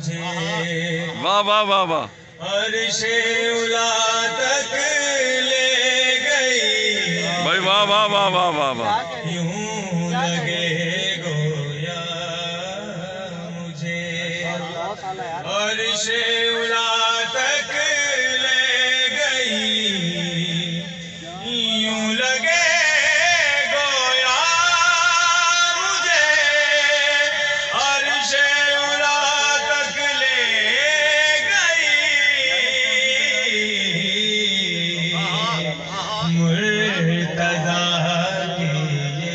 مجھے واہ واہ واہ واہ عرش اولا تک لے گئی بھائی واہ واہ واہ واہ واہ واہ یوں لگے گویا مجھے عرش اولا تک لے گئی یوں لگے گویا مجھے عرش اولا تک لے گئی مرتضیٰ کی یہ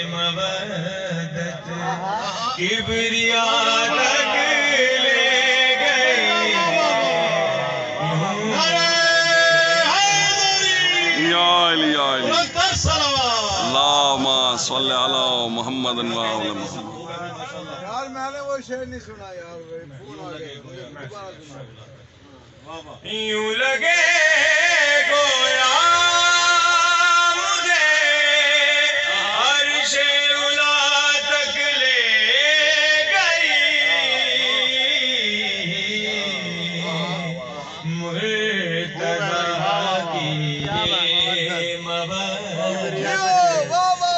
مودت کبریا تک لے گئی یا علی یا علی اللہم صلی علی محمد و علی محمد یار میں نے وہ شعر نہیں سنا یار پھول آ گئے مجھے دوبارہ سنا یوں لگے گویا مجھے عرش اولا تک لے گئی مرتضیٰ کی یہ مودت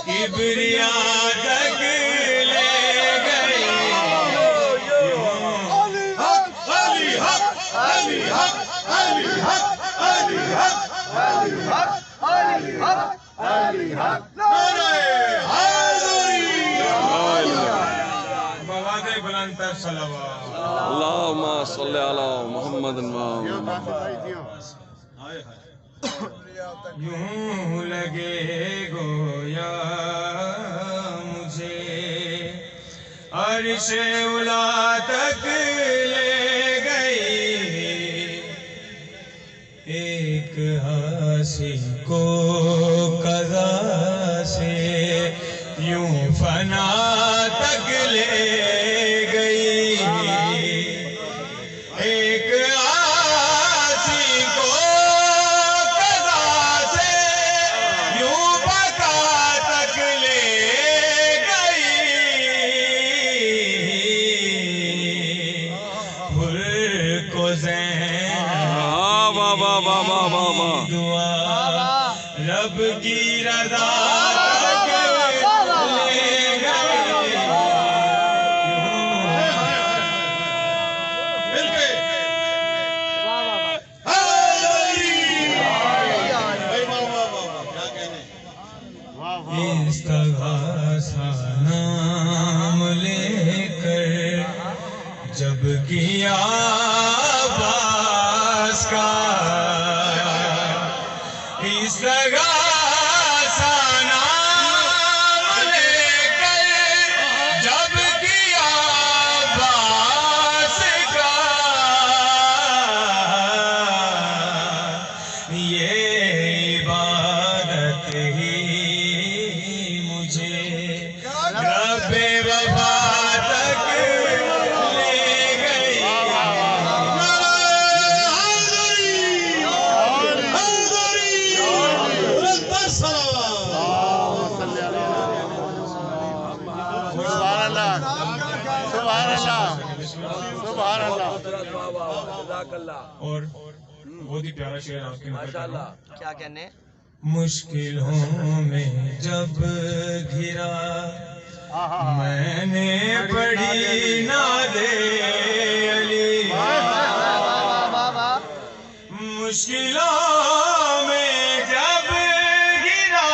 کبریا تک لے گئی علی حق علی حق علی حق علی حق علی حق علی حق علی حق نعرہ حیدری مواد بلند تر صلوات اللہم صلی علی محمد و علی محمد یوں لگے گویا مجھے عرش اولا تک لے گئی ایک حاصل کو قضا سے یوں فنا تک لے گئی ایک آسی کو قضا سے یوں بقا تک لے گئی حر کو زینب واہ واہ واہ واہ واہ واہ دعا رب کی رضا تک لے گئی مل کے استغاثہ نام لے کر جب کیا عباس کا استغاثہ نام لے کر جب کیا عباس کا یہ عبادت ہی مجھے رب وفا تک لے گئی اور بہت ہی پیارا شعر آپ کے کیا کہنے مشکلوں میں جب گھرا میں نے پڑھی ناد علی مشکلوں میں جب گھرا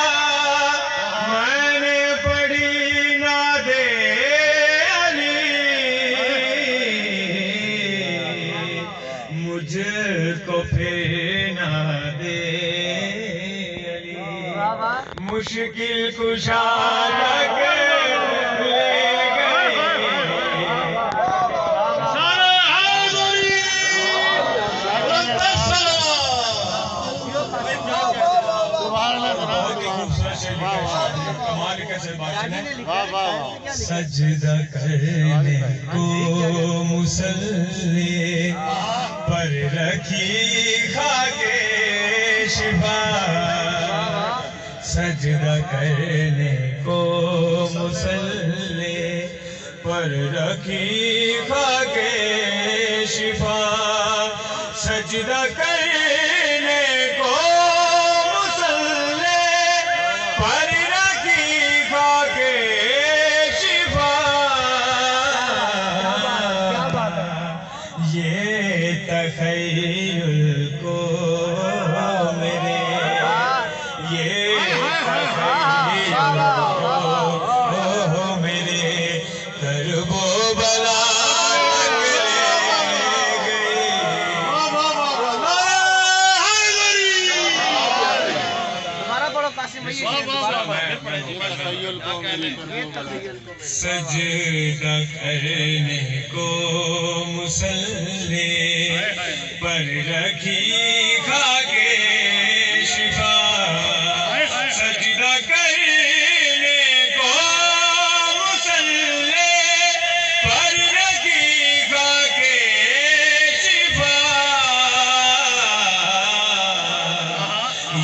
میں نے پڑھی ناد علی مجھ کو پھر نہ دے علی مشکل کشا تک لے گئی سجدہ کرنے کو مصلی پر رکھی خاک شفا سجدہ کرنے کو مصلی پر پر رکھی خاک شفا سجدہ کرنے کو مصلی پر رکھی خاک شفا یہ تخیل کو میرے یہ تخیل کو میرے کرب و بلا سجدہ کرنے کو مصلی پر رکھی خاک شفا سجدہ کرنے کو مصلی پر رکھی خاک شفا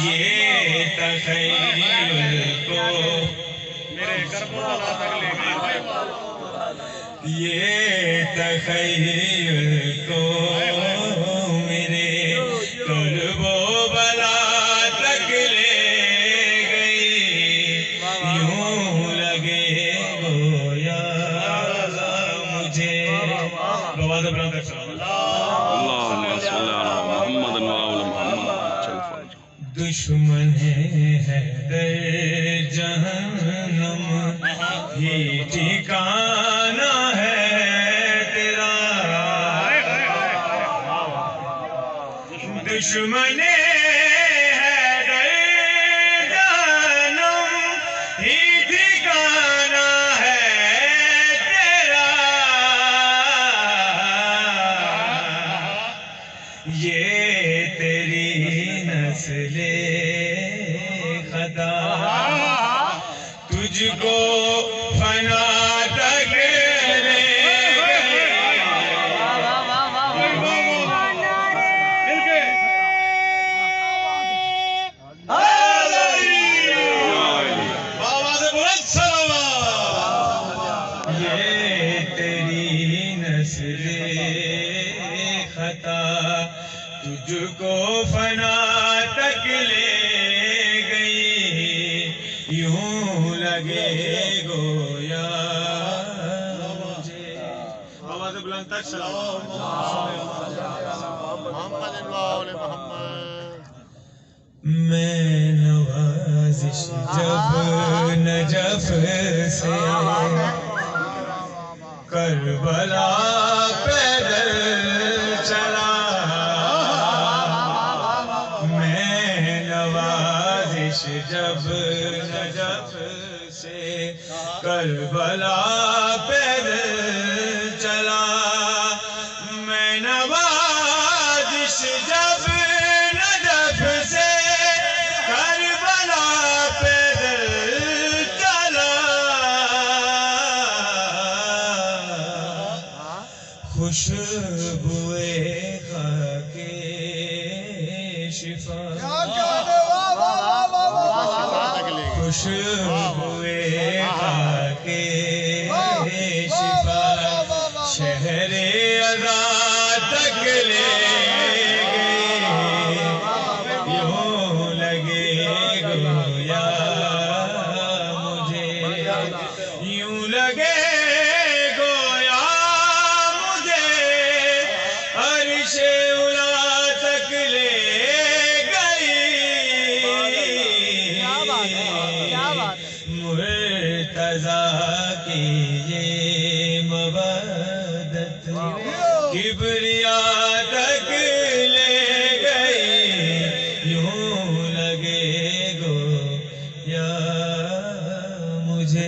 یہ تخیل کو یہ تخیل کو میرے قلب و بلا تک لے گئی یوں لگے گویا مجھے بواز بلند اللہم صلی علی محمد و محمد چل فائج دشمن ہے در جہنم ہی ٹھکانہ ہے تیرا دشمن ہے در جہنم ہی ٹھکانہ ہے تیرا یہ تیری نسل خطا تجھ کو فنا تک لے یہ تیری نسل خطا تجھ کو فنا تک لے گئی یوں لگے گویا مجھے آواز بلند تک میں نوازش جب نجف سے کربلا پیدل چلا میں نوازش جب نجف سے کربلا پیدل چلا میں نوازش جب نجف سے کربلا پیدل چلا خوشبوئے خاک شفا خوشبوئے خاک شفا شہر اذا تک لے گئی یوں لگے گویا مجھے یوں لگے گویا مجھے عرش اولا تک لے مرتضیٰ کی یہ مودت کبریا تک لے گئی یوں لگے گو یا مجھے